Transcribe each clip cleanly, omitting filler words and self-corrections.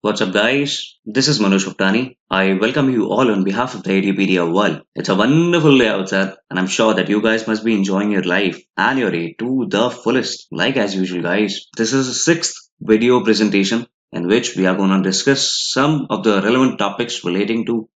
What's up, guys? This is Manoj Guptani. I welcome you all on behalf of the Wikipedia world. It's a wonderful day outside, and I'm sure that you guys must be enjoying your life and your day to the fullest. Like as usual, guys, this is the sixth video presentation in which we are going to discuss some of the relevant topics relating to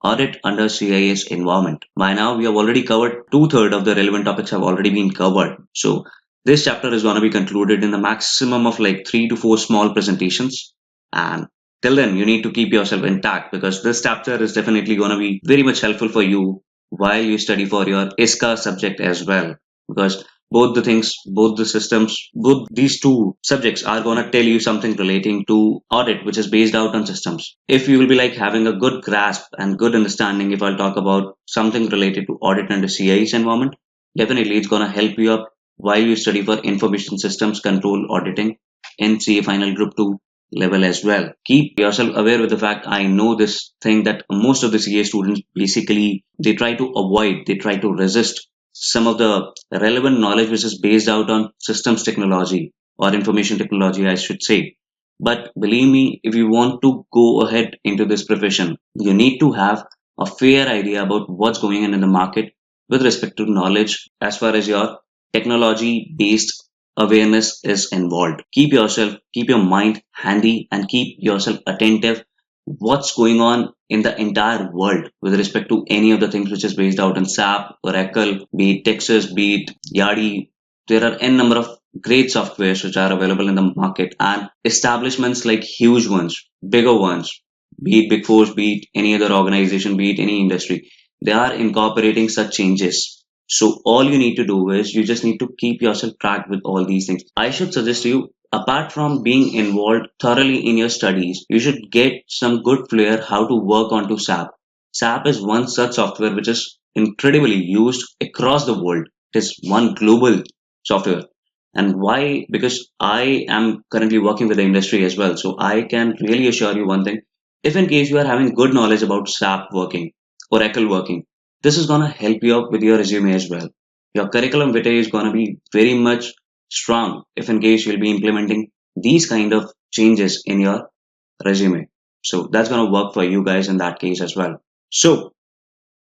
audit under CIS environment. By now, we have already covered two-thirds of the relevant topics have already been covered. So this chapter is going to be concluded in the maximum of like 3 to 4 small presentations. And till then, you need to keep yourself intact because this chapter is definitely going to be very much helpful for you while you study for your ISCA subject as well. Because both the things, both the systems, both these two subjects are going to tell you something relating to audit, which is based out on systems. If you will be like having a good grasp and good understanding, if I'll talk about something related to audit under CIS environment, definitely it's going to help you up while you study for information systems control auditing in CA Final Group 2 level as well. Keep yourself aware with the fact I know this thing that most of the CA students basically they try to avoid, they try to resist some of the relevant knowledge which is based out on systems technology or information technology, I should say. But believe me, if you want to go ahead into this profession, you need to have a fair idea about what's going on in the market with respect to knowledge as far as your technology based awareness is involved. Keep your mind handy and keep yourself attentive what's going on in the entire world with respect to any of the things which is based out in SAP, Oracle, be it Texas, be it Yardi. There are n number of great softwares which are available in the market and establishments like huge ones, bigger ones, be it Big Four, be it any other organization, be it any industry, they are incorporating such changes. So all you need to do is you just need to keep yourself tracked with all these things. I should suggest you, apart from being involved thoroughly in your studies, you should get some good flair how to work onto SAP. SAP is one such software which is incredibly used across the world. It is one global software. And why? Because I am currently working with the industry as well. So I can really assure you one thing. If in case you are having good knowledge about SAP working, Oracle working, this is going to help you out with your resume as well. Your curriculum vitae is going to be very much strong if in case you'll be implementing these kind of changes in your resume. So that's going to work for you guys in that case as well. So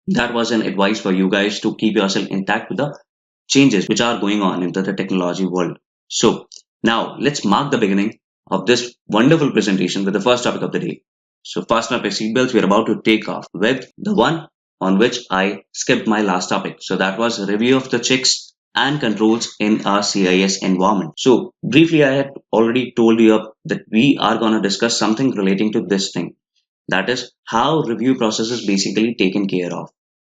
that was an advice for you guys to keep yourself intact with the changes which are going on into the technology world. So now let's mark the beginning of this wonderful presentation with the first topic of the day. So fasten up your seatbelts. We're about to take off with the one on which I skipped my last topic. So that was a review of the checks and controls in our CIS environment. So briefly, I had already told you that we are going to discuss something relating to this thing. That is how review process is basically taken care of.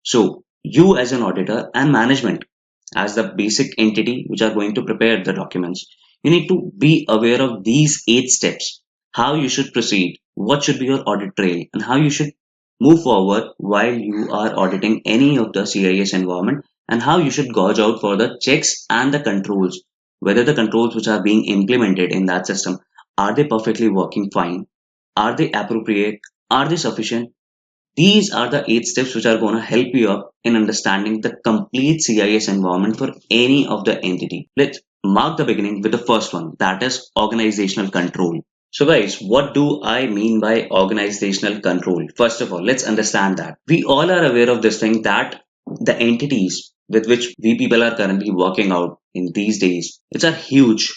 So you as an auditor and management as the basic entity which are going to prepare the documents, you need to be aware of these 8 steps, how you should proceed, what should be your audit trail, and how you should move forward while you are auditing any of the CIS environment, and how you should gauge out for the checks and the controls, whether the controls which are being implemented in that system, are they perfectly working fine? Are they appropriate? Are they sufficient? These are the 8 steps which are going to help you up in understanding the complete CIS environment for any of the entity. Let's mark the beginning with the first one, that is organizational control. So guys, what do I mean by organizational control? First of all, let's understand that. We all are aware of this thing that the entities with which we people are currently working out in these days, it's a huge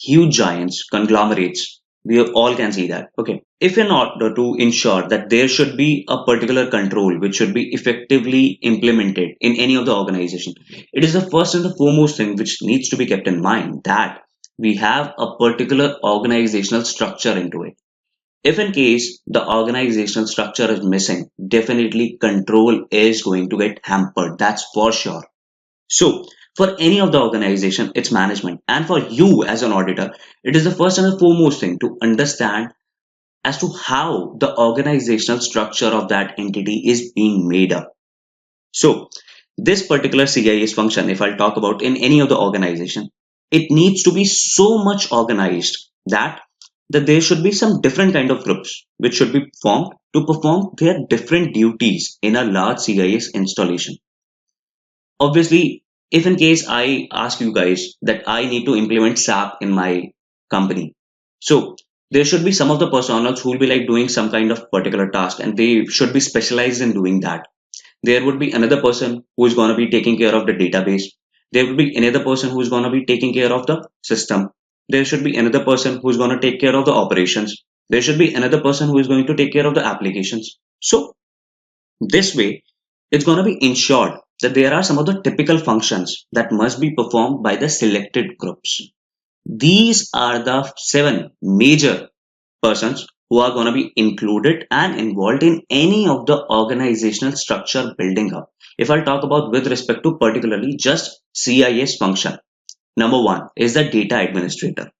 giants, conglomerates. We all can see that. Okay. If in order to ensure that there should be a particular control which should be effectively implemented in any of the organization, it is the first and the foremost thing which needs to be kept in mind that we have a particular organizational structure into it. If in case the organizational structure is missing, definitely control is going to get hampered. That's for sure. So for any of the organization, it's management. And for you as an auditor, it is the first and the foremost thing to understand as to how the organizational structure of that entity is being made up. So this particular CIS function, if I'll talk about in any of the organization, it needs to be so much organized that there should be some different kind of groups which should be formed to perform their different duties in a large CIS installation. Obviously, if in case I ask you guys that I need to implement SAP in my company, so There should be some of the personas who will be like doing some kind of particular task, and they should be specialized in doing that. There would be another person who is going to be taking care of the database. There would be another person who is going to be taking care of the system. There should be another person who is going to take care of the operations. There should be another person who is going to take care of the applications. So this way, it's going to be ensured that there are some of the typical functions that must be performed by the selected groups. These are the 7 major persons who are going to be included and involved in any of the organizational structure building up. If I'll talk about with respect to particularly just CIS function, number 1 is the data administrator.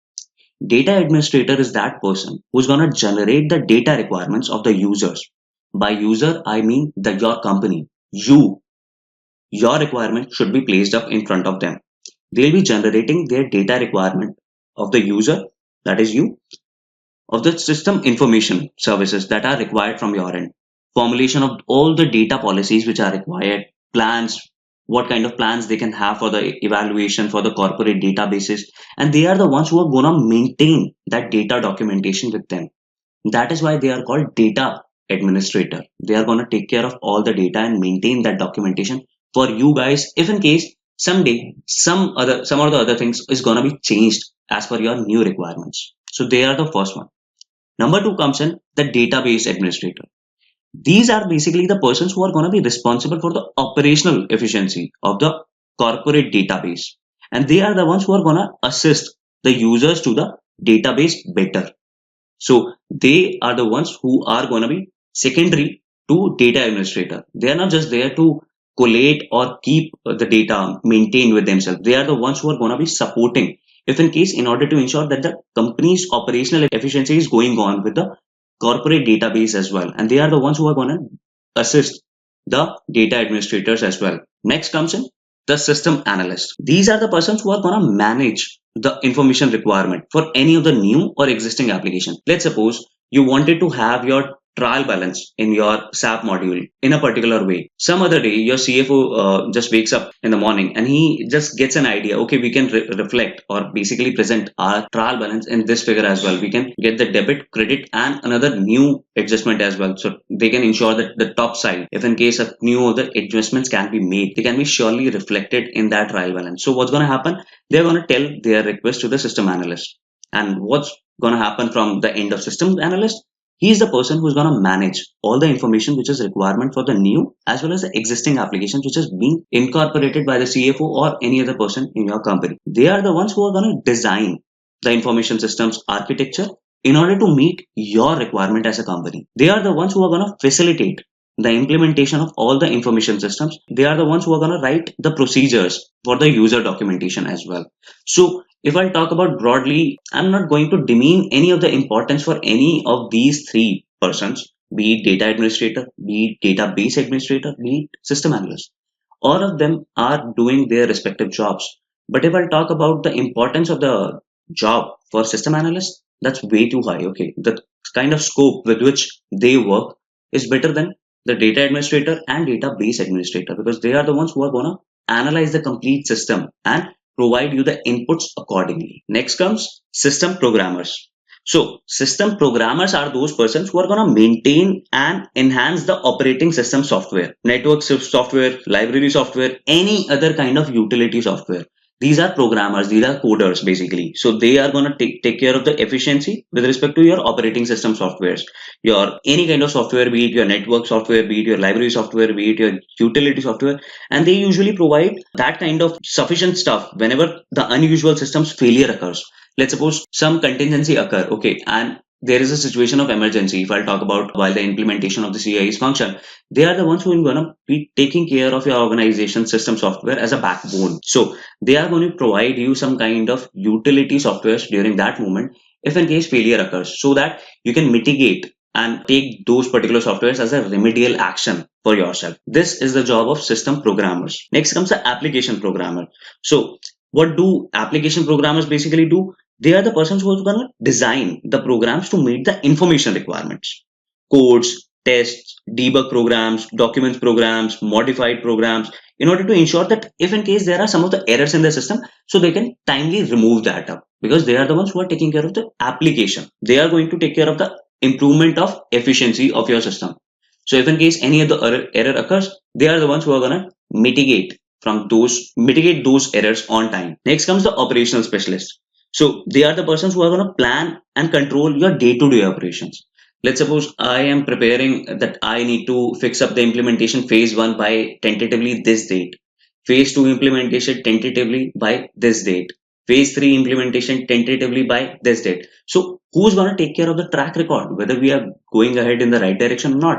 Data administrator is that person who's going to generate the data requirements of the users. By user, I mean that your company, your requirement should be placed up in front of them. They'll be generating their data requirement of the user, that is you, of the system information services that are required from your end, formulation of all the data policies which are required, plans, what kind of plans they can have for the evaluation for the corporate databases, and they are the ones who are going to maintain that data documentation with them. That is why they are called data administrator. They are going to take care of all the data and maintain that documentation for you guys, if in case someday some of the other things is going to be changed as per your new requirements. So they are the first one. Number 2 comes in the database administrator. These are basically the persons who are going to be responsible for the operational efficiency of the corporate database. And they are the ones who are going to assist the users to the database better. So they are the ones who are going to be secondary to data administrator. They are not just there to collate or keep the data maintained with themselves. They are the ones who are going to be supporting, if in case, in order to ensure that the company's operational efficiency is going on with the corporate database as well. And they are the ones who are going to assist the data administrators as well. Next comes in the system analyst. These are the persons who are going to manage the information requirement for any of the new or existing application. Let's suppose you wanted to have your trial balance in your SAP module in a particular way. Some other day, your CFO just wakes up in the morning and he just gets an idea. Okay, we can reflect or basically present our trial balance in this figure as well. We can get the debit, credit, and another new adjustment as well. So they can ensure that the top side, if in case of new other adjustments can be made, they can be surely reflected in that trial balance. So what's going to happen? They're going to tell their request to the system analyst. And what's going to happen from the end of system analyst? He is the person who's going to manage all the information which is requirement for the new as well as the existing applications which is being incorporated by the CFO or any other person in your company. They are the ones who are going to design the information systems architecture in order to meet your requirement as a company. They are the ones who are going to facilitate the implementation of all the information systems. They are the ones who are going to write the procedures for the user documentation as well. So if I talk about broadly, I'm not going to demean any of the importance for any of these 3 persons, be it data administrator, be it database administrator, be it system analyst. All of them are doing their respective jobs. But if I talk about the importance of the job for system analyst, that's way too high. Okay, the kind of scope with which they work is better than the data administrator and database administrator, because they are the ones who are going to analyze the complete system and provide you the inputs accordingly. Next comes system programmers. So system programmers are those persons who are going to maintain and enhance the operating system software, network software, library software, any other kind of utility software. These are programmers, these are coders basically. So they are going to take care of the efficiency with respect to your operating system softwares. Your any kind of software, be it your network software, be it your library software, be it your utility software, and they usually provide that kind of sufficient stuff whenever the unusual systems failure occurs. Let's suppose some contingency occur, okay, and there is a situation of emergency. If I'll talk about while the implementation of the CIS function, they are the ones who are going to be taking care of your organization system software as a backbone. So they are going to provide you some kind of utility softwares during that moment if in case failure occurs, so that you can mitigate and take those particular softwares as a remedial action for yourself. This is the job of system programmers. Next comes the application programmer. So what do application programmers basically do? They are the persons who are going to design the programs to meet the information requirements. Codes, tests, debug programs, documents programs, modified programs, in order to ensure that if in case there are some of the errors in the system, so they can timely remove that up. because they are the ones who are taking care of the application. They are going to take care of the improvement of efficiency of your system. So if in case any of the error occurs, they are the ones who are going to mitigate those errors on time. Next comes the operational specialist. So they are the persons who are going to plan and control your day-to-day operations. Let's suppose I am preparing that I need to fix up the implementation phase 1 by tentatively this date. Phase 2 implementation tentatively by this date. Phase 3 implementation tentatively by this date. So who's going to take care of the track record, whether we are going ahead in the right direction or not?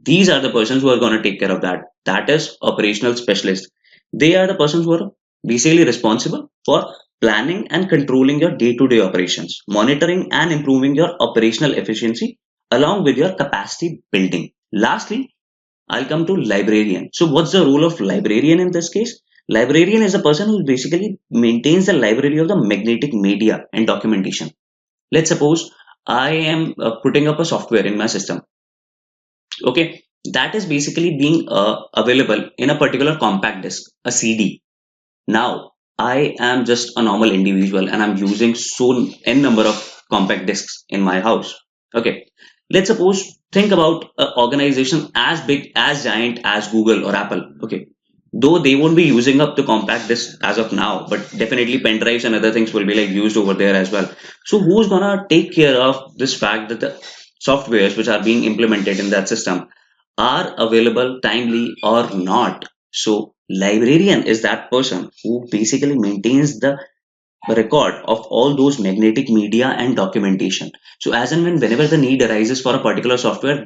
These are the persons who are going to take care of that. That is operational specialists. They are the persons who are basically responsible for planning and controlling your day-to-day operations, monitoring and improving your operational efficiency along with your capacity building. Lastly, I'll come to librarian. So what's the role of librarian in this case? Librarian is a person who basically maintains the library of the magnetic media and documentation. Let's suppose I am putting up a software in my system. Okay, that is basically being available in a particular compact disk, a CD. Now, I am just a normal individual and I'm using so n number of compact disks in my house. Okay, let's suppose think about an organization as big, as giant as Google or Apple. Okay, though they won't be using up the compact disk as of now, but definitely pen drives and other things will be like used over there as well. So who's gonna take care of this fact that the softwares which are being implemented in that system are available timely or not? So librarian is that person who basically maintains the record of all those magnetic media and documentation. So as and whenever the need arises for a particular software,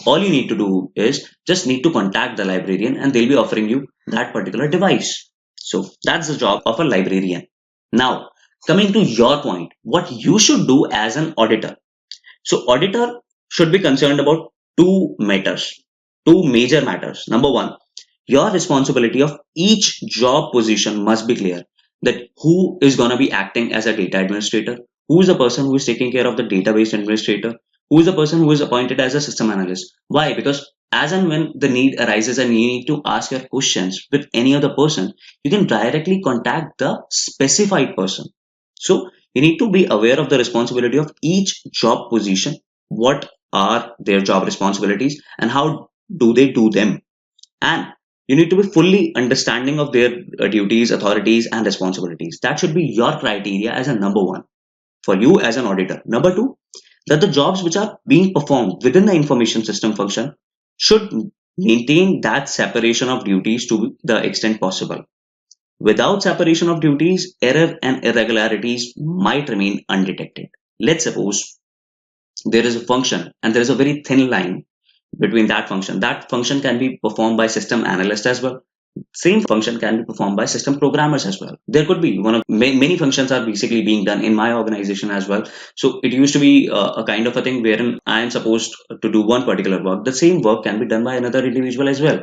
all you need to do is just need to contact the librarian and they'll be offering you that particular device. So that's the job of a librarian. Now, coming to your point, what you should do as an auditor. So auditor should be concerned about two matters, two major matters. Number one, your responsibility of each job position must be clear, that who is going to be acting as a data administrator, who is the person who is taking care of the database administrator, who is the person who is appointed as a system analyst. Why? Because as and when the need arises and you need to ask your questions with any other person, you can directly contact the specified person. So you need to be aware of the responsibility of each job position, what are their job responsibilities and how do they do them, and you need to be fully understanding of their duties, authorities and responsibilities. That should be your criteria as a number one for you as an auditor. Number two, that the jobs which are being performed within the information system function should maintain that separation of duties to the extent possible. Without separation of duties, error and irregularities might remain undetected. Let's suppose there is a function and there is a very thin line between that function. That function can be performed by system analyst as well. Same function can be performed by system programmers as well. There could be one of many functions are basically being done in my organization as well. So it used to be a kind of a thing wherein I am supposed to do one particular work. The same work can be done by another individual as well.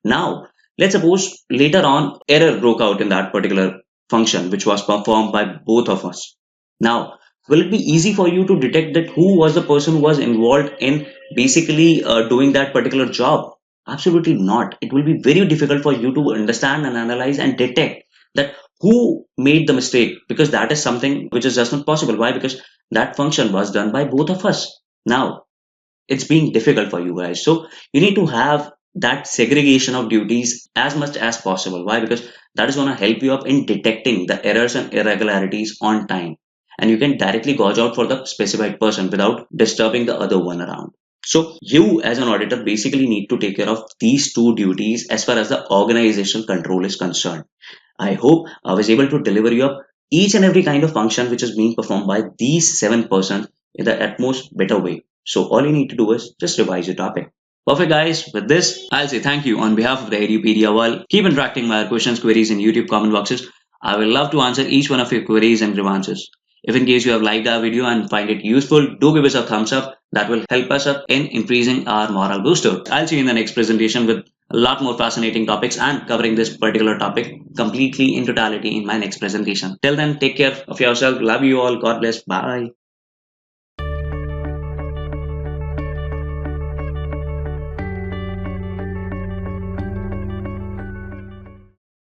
Now, let's suppose later on error broke out in that particular function which was performed by both of us. Now, will it be easy for you to detect that who was the person who was involved in basically doing that particular job? Absolutely not. It will be very difficult for you to understand and analyze and detect that who made the mistake, because that is something which is just not possible. Why? Because that function was done by both of us. Now, it's being difficult for you guys. So you need to have that segregation of duties as much as possible. Why? Because that is going to help you up in detecting the errors and irregularities on time. And you can directly gauge out for the specified person without disturbing the other one around. So you as an auditor basically need to take care of these two duties as far as the organizational control is concerned. I hope I was able to deliver you up each and every kind of function which is being performed by these 7% in the utmost better way. So all you need to do is just revise your topic. Perfect guys, with this, I'll say thank you on behalf of the Edupedia world. Keep interacting via questions, queries in YouTube comment boxes. I will love to answer each one of your queries and grievances. If in case you have liked our video and find it useful, do give us a thumbs up. That will help us up in increasing our morale booster. I'll see you in the next presentation with a lot more fascinating topics and covering this particular topic completely in totality in my next presentation. Till then, take care of yourself. Love you all. God bless. Bye.